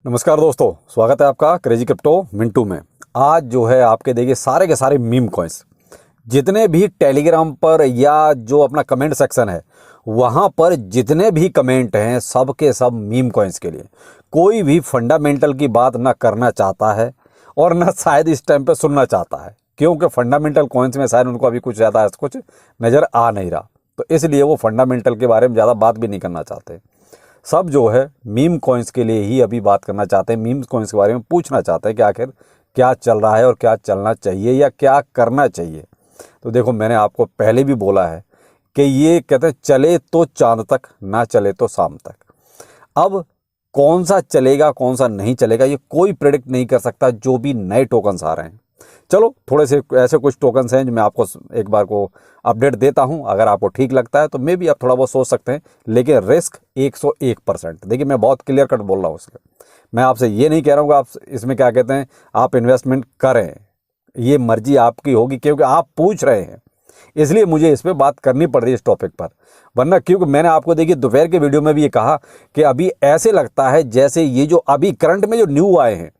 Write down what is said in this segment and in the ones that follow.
नमस्कार दोस्तों, स्वागत है आपका क्रेजी क्रिप्टो मिंटू में। आज जो है आपके देखिए सारे के सारे मीम कॉइन्स जितने भी टेलीग्राम पर या जो अपना कमेंट सेक्शन है वहाँ पर जितने भी कमेंट हैं सब के सब मीम कॉइन्स के लिए। कोई भी फंडामेंटल की बात ना करना चाहता है और ना शायद इस टाइम पे सुनना चाहता है, क्योंकि फंडामेंटल कॉइन्स में शायद उनको अभी कुछ ज़्यादा कुछ नज़र आ नहीं रहा, तो इसलिए वो फंडामेंटल के बारे में ज़्यादा बात भी नहीं करना चाहते। सब जो है मीम कॉइन्स के लिए ही अभी बात करना चाहते हैं, मीम कॉइन्स के बारे में पूछना चाहते हैं कि आखिर क्या चल रहा है और क्या चलना चाहिए या क्या करना चाहिए। तो देखो, मैंने आपको पहले भी बोला है कि ये कहते हैं चले तो चांद तक, ना चले तो शाम तक। अब कौन सा चलेगा कौन सा नहीं चलेगा ये कोई प्रेडिक्ट नहीं कर सकता, जो भी नए टोकन्स आ रहे हैं। चलो थोड़े से ऐसे कुछ टोकन्स हैं जो मैं आपको एक बार को अपडेट देता हूं, अगर आपको ठीक लगता है तो मे भी आप थोड़ा बहुत सोच सकते हैं, लेकिन रिस्क 101%। देखिए, मैं बहुत क्लियर कट बोल रहा हूँ उसके। मैं आपसे ये नहीं कह रहा हूँ कि आप इसमें क्या कहते हैं आप इन्वेस्टमेंट करें, ये मर्जी आपकी होगी, क्योंकि आप पूछ रहे हैं इसलिए मुझे इस पर बात करनी पड़ रही है इस टॉपिक पर। वरना क्योंकि मैंने आपको देखिए दोपहर के वीडियो में भी ये कहा कि अभी ऐसे लगता है जैसे ये जो अभी करंट में जो न्यू आए हैं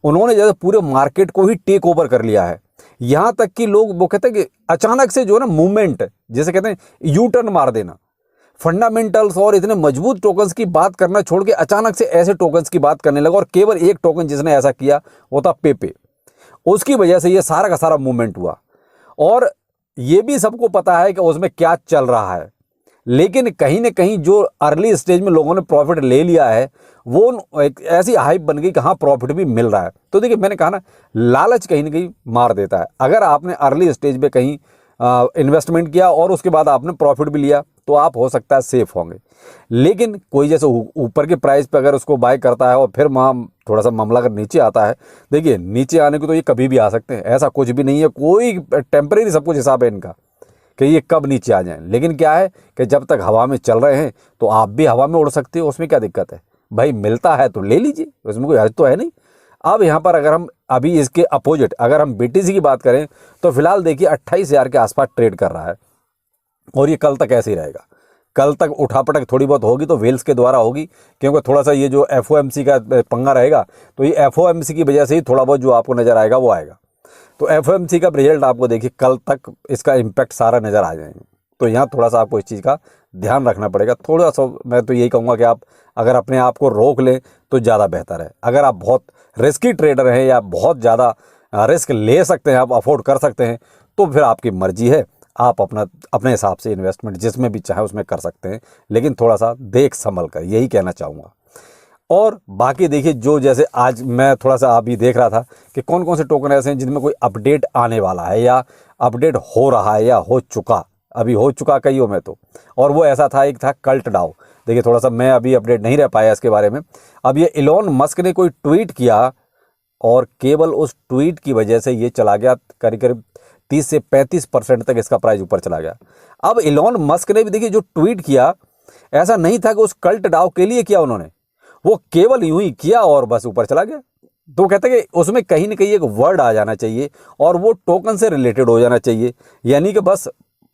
उन्होंने जैसे पूरे मार्केट को ही टेक ओवर कर लिया है। यहाँ तक कि लोग वो कहते हैं कि अचानक से जो है ना मूवमेंट, जैसे कहते हैं यू टर्न मार देना, फंडामेंटल्स और इतने मजबूत टोकन्स की बात करना छोड़ के अचानक से ऐसे टोकन्स की बात करने लगा। और केवल एक टोकन जिसने ऐसा किया वो था पेपे, उसकी वजह से ये सारा का सारा मूवमेंट हुआ। और ये भी सबको पता है कि उसमें क्या चल रहा है, लेकिन कहीं ना कहीं जो अर्ली स्टेज में लोगों ने प्रॉफिट ले लिया है वो एक ऐसी हाइप बन गई कि हाँ प्रॉफिट भी मिल रहा है। तो देखिए, मैंने कहा ना, लालच कहीं ना कहीं मार देता है। अगर आपने अर्ली स्टेज पे कहीं इन्वेस्टमेंट किया और उसके बाद आपने प्रॉफिट भी लिया तो आप हो सकता है सेफ होंगे, लेकिन कोई जैसे ऊपर के प्राइस पे अगर उसको बाय करता है और फिर वहाँ थोड़ा सा मामला अगर नीचे आता है, देखिए नीचे आने को तो ये कभी भी आ सकते हैं, ऐसा कुछ भी नहीं है, कोई टेम्परेरी सब कुछ हिसाब है इनका कि ये कब नीचे आ जाएं। लेकिन क्या है कि जब तक हवा में चल रहे हैं तो आप भी हवा में उड़ सकते हो, उसमें क्या दिक्कत है भाई, मिलता है तो ले लीजिए, उसमें कोई हर्ज तो है नहीं। अब यहाँ पर अगर हम अभी इसके अपोजिट अगर हम बीटीसी की बात करें तो फिलहाल देखिए 28,000 के आसपास ट्रेड कर रहा है और ये कल तक ऐसे ही रहेगा। कल तक उठापटक थोड़ी बहुत होगी तो वेल्स के द्वारा होगी, क्योंकि थोड़ा सा ये जो एफओएमसी का पंगा रहेगा तो ये एफओएमसी की वजह से ही थोड़ा बहुत जो आपको नज़र आएगा वो आएगा। तो एफओएमसी का रिजल्ट आपको देखिए कल तक इसका इम्पैक्ट सारा नज़र आ जाएंगे। तो यहाँ थोड़ा सा आपको इस चीज़ का ध्यान रखना पड़ेगा। थोड़ा सा मैं तो यही कहूँगा कि आप अगर अपने आप को रोक लें तो ज़्यादा बेहतर है। अगर आप बहुत रिस्की ट्रेडर हैं या बहुत ज़्यादा रिस्क ले सकते हैं, आप अफोर्ड कर सकते हैं, तो फिर आपकी मर्जी है, आप अपने हिसाब से इन्वेस्टमेंट जिसमें भी चाहे उसमें कर सकते हैं, लेकिन थोड़ा सा देख संभल कर, यही कहना चाहूँगा। और बाकी देखिए, जो जैसे आज मैं थोड़ा सा अभी देख रहा था कि कौन कौन से टोकन ऐसे हैं जिनमें कोई अपडेट आने वाला है या अपडेट हो रहा है या हो चुका, अभी हो चुका कईयों में तो। और वो ऐसा था, एक था कल्ट डाओ। देखिए, थोड़ा सा मैं अभी अपडेट नहीं रह पाया इसके बारे में। अब ये इलॉन मस्क ने कोई ट्वीट किया और केवल उस ट्वीट की वजह से ये चला गया करीब करीब 30 से 35% तक इसका प्राइस ऊपर चला गया। अब इलॉन मस्क ने भी देखिए जो ट्वीट किया, ऐसा नहीं था कि उस कल्ट डाओ के लिए किया उन्होंने, वो केवल यूं ही किया और बस ऊपर चला गया। तो कहते हैं कि उसमें कहीं ना कहीं एक वर्ड आ जाना चाहिए और वो टोकन से रिलेटेड हो जाना चाहिए, यानी कि बस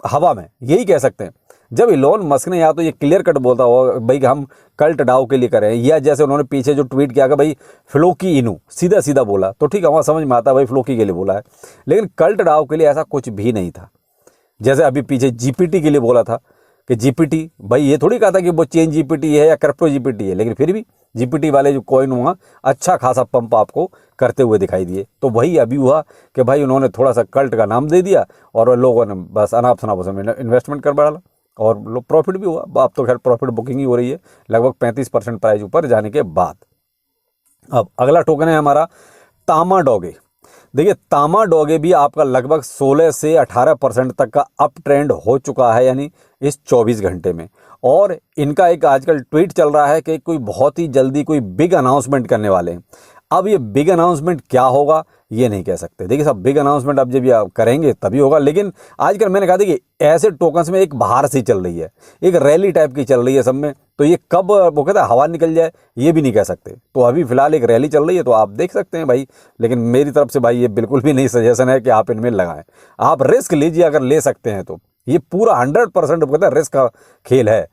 हवा में, यही कह सकते हैं। जब इलॉन मस्क ने या तो ये क्लियर कट बोलता हो भाई कि हम कल्ट डाओ के लिए करें, या जैसे उन्होंने पीछे जो ट्वीट किया कि भाई फ्लोकी इनू, सीधा सीधा बोला, तो ठीक है, वहाँ समझ में आता है भाई फ्लोकी के लिए बोला है, लेकिन कल्ट डाओ के लिए ऐसा कुछ भी नहीं था। जैसे अभी पीछे जीपीटी के लिए बोला था कि जीपीटी, भाई ये थोड़ी कहा था कि वो चेन जीपीटी है या क्रिप्टो जीपीटी है, लेकिन फिर भी जीपीटी वाले जो कॉइन हुआ अच्छा खासा पंप आपको करते हुए दिखाई दिए। तो वही अभी हुआ कि भाई उन्होंने थोड़ा सा कल्ट का नाम दे दिया और लोगों ने बस अनाप शनाप उसमें इन्वेस्टमेंट कर डाला और प्रॉफिट भी हुआ। अब तो खैर प्रॉफिट बुकिंग ही हो रही है लगभग 35% प्राइस ऊपर जाने के बाद। अब अगला टोकन है हमारा तामा डोगे। देखिए, तामा डोगे भी आपका लगभग 16 से 18% तक का अप ट्रेंड हो चुका है, यानी इस 24 घंटे में। और इनका एक आजकल ट्वीट चल रहा है कि कोई बहुत ही जल्दी कोई बिग अनाउंसमेंट करने वाले हैं। अब ये बिग अनाउंसमेंट क्या होगा ये नहीं कह सकते। देखिए सब बिग अनाउंसमेंट अब जब ये करेंगे तभी होगा, लेकिन आजकल मैंने कहा देखिए ऐसे टोकन्स में एक बाहर सी चल रही है, एक रैली टाइप की चल रही है सब में, तो ये कब वो कहता है हवा निकल जाए ये भी नहीं कह सकते। तो अभी फिलहाल एक रैली चल रही है तो आप देख सकते हैं भाई, लेकिन मेरी तरफ से भाई ये बिल्कुल भी नहीं सजेशन है कि आप इनमें लगाएं। आप रिस्क लीजिए अगर ले सकते हैं तो, ये पूरा 100% कहता है रिस्क का खेल है।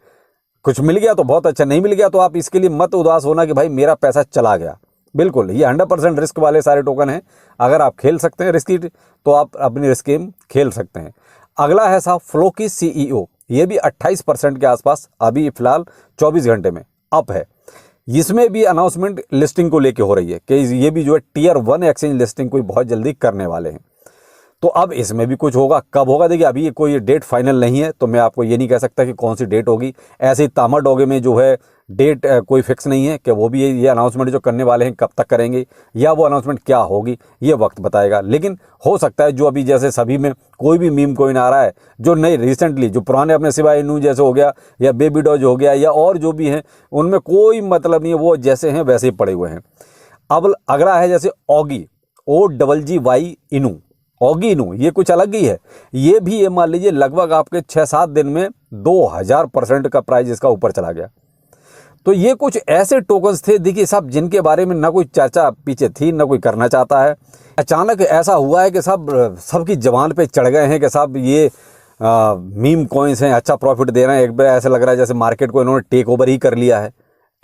कुछ मिल गया तो बहुत अच्छा, नहीं मिल गया तो आप इसके लिए मत उदास होना कि भाई मेरा पैसा चला गया। बिल्कुल, ये 100% रिस्क वाले सारे टोकन हैं। अगर आप खेल सकते हैं रिस्की तो आप अपनी रिस्क गेम खेल सकते हैं। अगला है साहब फ्लो की CEO, ये भी 28% के आसपास अभी फिलहाल 24 घंटे में अप है। इसमें भी अनाउंसमेंट लिस्टिंग को लेके हो रही है कि ये भी जो है Tier 1 एक्सचेंज लिस्टिंग कोई बहुत जल्दी करने वाले हैं। तो अब इसमें भी कुछ होगा, कब होगा देखिए, अभी ये कोई डेट फाइनल नहीं है, तो मैं आपको ये नहीं कह सकता कि कौन सी डेट होगी। ऐसे ही तामा डोगे में जो है डेट कोई फिक्स नहीं है कि वो भी ये अनाउंसमेंट जो करने वाले हैं कब तक करेंगे या वो अनाउंसमेंट क्या होगी, ये वक्त बताएगा। लेकिन हो सकता है जो अभी जैसे सभी में कोई भी मीम कोइन आ रहा है जो नई रिसेंटली जो पुराने अपने शिबा इनू जैसे हो गया या बेबी डॉज हो गया या और जो भी हैं उनमें कोई मतलब नहीं है, वो जैसे हैं वैसे ही पड़े हुए हैं। अब अगला है जैसे ऑगी, OGGY इनू, ऑगी इनू, ये कुछ अलग ही है। ये भी ये मान लीजिए लगभग आपके 6-7 दिन में 2000% का प्राइस इसका ऊपर चला गया। तो ये कुछ ऐसे टोकन्स थे देखिए साहब जिनके बारे में ना कोई चर्चा पीछे थी ना कोई करना चाहता है। अचानक ऐसा हुआ है कि साहब सबकी जबान पे चढ़ गए हैं कि साहब ये मीम कॉइन्स हैं, अच्छा प्रॉफिट दे रहे हैं। एक बार ऐसा लग रहा है जैसे मार्केट को इन्होंने टेक ओवर ही कर लिया है।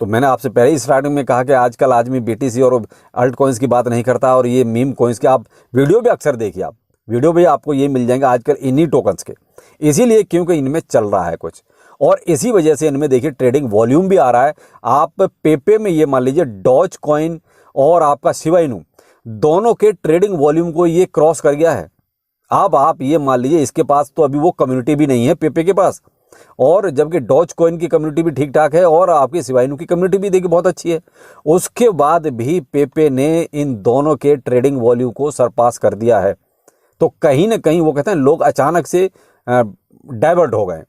तो मैंने आपसे पहले ही स्टार्टिंग में कहा कि आजकल आदमी BTC और अल्ट कॉइन्स की बात नहीं करता, और ये मीम कॉइन्स के आप वीडियो भी अक्सर देखिए, आप वीडियो भी आपको ये मिल जाएंगे आजकल इन्हीं टोकन्स के। इसीलिए क्योंकि इनमें चल रहा है कुछ, और इसी वजह से इनमें देखिए ट्रेडिंग वॉल्यूम भी आ रहा है। आप पेपे में ये मान लीजिए डॉज कॉइन और आपका शिबा इनू दोनों के ट्रेडिंग वॉल्यूम को ये क्रॉस कर गया है। अब आप ये मान लीजिए इसके पास तो अभी वो कम्युनिटी भी नहीं है पेपे के पास, और जबकि डॉज कॉइन की कम्युनिटी भी ठीक ठाक है और आपकी शिबा इनू की कम्युनिटी भी देखिए बहुत अच्छी है। उसके बाद भी पेपे ने इन दोनों के ट्रेडिंग वॉल्यूम को सरपास कर दिया है। तो कहीं ना कहीं वो कहते हैं लोग अचानक से डाइवर्ट हो गए।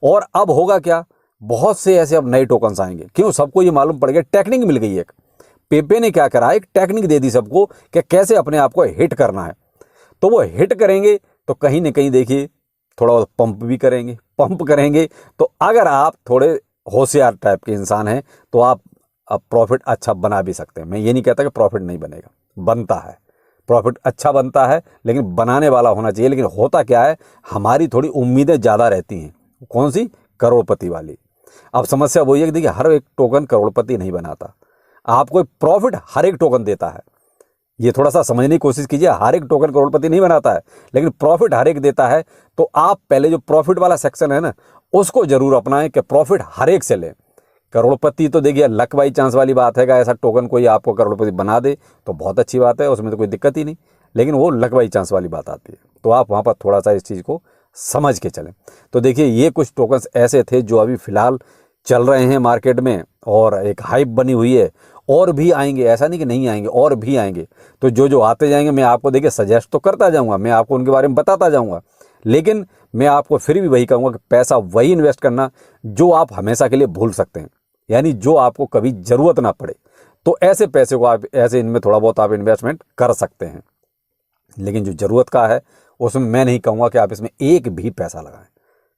और अब होगा क्या, बहुत से ऐसे अब नए टोकन्स आएंगे। क्यों, सबको ये मालूम पड़ गया, टेक्निक मिल गई। एक पेपे ने क्या करा, एक टेक्निक दे दी सबको कि कैसे अपने आप को हिट करना है। तो वो हिट करेंगे तो कहीं ना कहीं देखिए थोड़ा बहुत पंप भी करेंगे। पंप करेंगे तो अगर आप थोड़े होशियार टाइप के इंसान हैं तो आप प्रॉफिट अच्छा बना भी सकते हैं। मैं ये नहीं कहता कि प्रॉफिट नहीं बनेगा, बनता है, प्रॉफिट अच्छा बनता है, लेकिन बनाने वाला होना चाहिए। लेकिन होता क्या है, हमारी थोड़ी उम्मीदें ज़्यादा रहती हैं। कौन सी, करोड़पति वाली। अब समस्या वही है कि देखिए हर एक टोकन करोड़पति नहीं बनाता, आपको प्रॉफिट हर एक टोकन देता है। ये थोड़ा सा समझने की कोशिश कीजिए, हर एक टोकन करोड़पति नहीं बनाता है, लेकिन प्रॉफिट हर एक देता है। तो आप पहले जो प्रॉफिट वाला सेक्शन है ना, उसको जरूर अपनाएं कि प्रॉफिट हर एक से लें। करोड़पति तो देखिए लक बाई चांस वाली बात है, ऐसा टोकन कोई आपको करोड़पति बना दे तो बहुत अच्छी बात है, उसमें तो कोई दिक्कत ही नहीं। लेकिन वो लक बाई चांस वाली बात आती है, तो आप वहाँ पर थोड़ा सा इस चीज़ को समझ के चलें। तो देखिए ये कुछ टोकन्स ऐसे थे जो अभी फ़िलहाल चल रहे हैं मार्केट में, और एक हाइप बनी हुई है। और भी आएंगे, ऐसा नहीं कि नहीं आएंगे, और भी आएंगे। तो जो जो आते जाएंगे मैं आपको देखिए सजेस्ट तो करता जाऊँगा, मैं आपको उनके बारे में बताता जाऊँगा। लेकिन मैं आपको फिर भी वही कहूँगा कि पैसा वही इन्वेस्ट करना जो आप हमेशा के लिए भूल सकते हैं, यानी जो आपको कभी ज़रूरत ना पड़े। तो ऐसे पैसे को आप ऐसे इनमें थोड़ा बहुत आप इन्वेस्टमेंट कर सकते हैं। लेकिन जो ज़रूरत का है उसमें मैं नहीं कहूँगा कि आप इसमें एक भी पैसा लगाएं,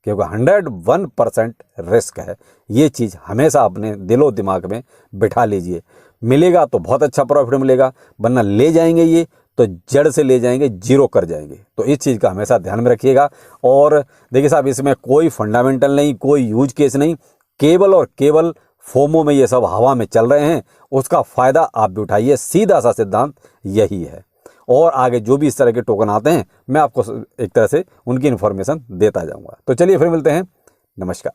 क्योंकि 101% रिस्क है। ये चीज़ हमेशा अपने दिलो दिमाग में बिठा लीजिए। मिलेगा तो बहुत अच्छा प्रॉफिट मिलेगा, वरना ले जाएंगे ये तो जड़ से ले जाएंगे, जीरो कर जाएंगे। तो इस चीज़ का हमेशा ध्यान में रखिएगा। और देखिए साहब इसमें कोई फंडामेंटल नहीं, कोई यूज केस नहीं, केवल और केवल फोमो में ये सब हवा में चल रहे हैं, उसका फ़ायदा आप भी उठाइए। सीधा सा सिद्धांत यही है। और आगे जो भी इस तरह के टोकन आते हैं मैं आपको एक तरह से उनकी इन्फॉर्मेशन देता जाऊंगा। तो चलिए फिर मिलते हैं, नमस्कार।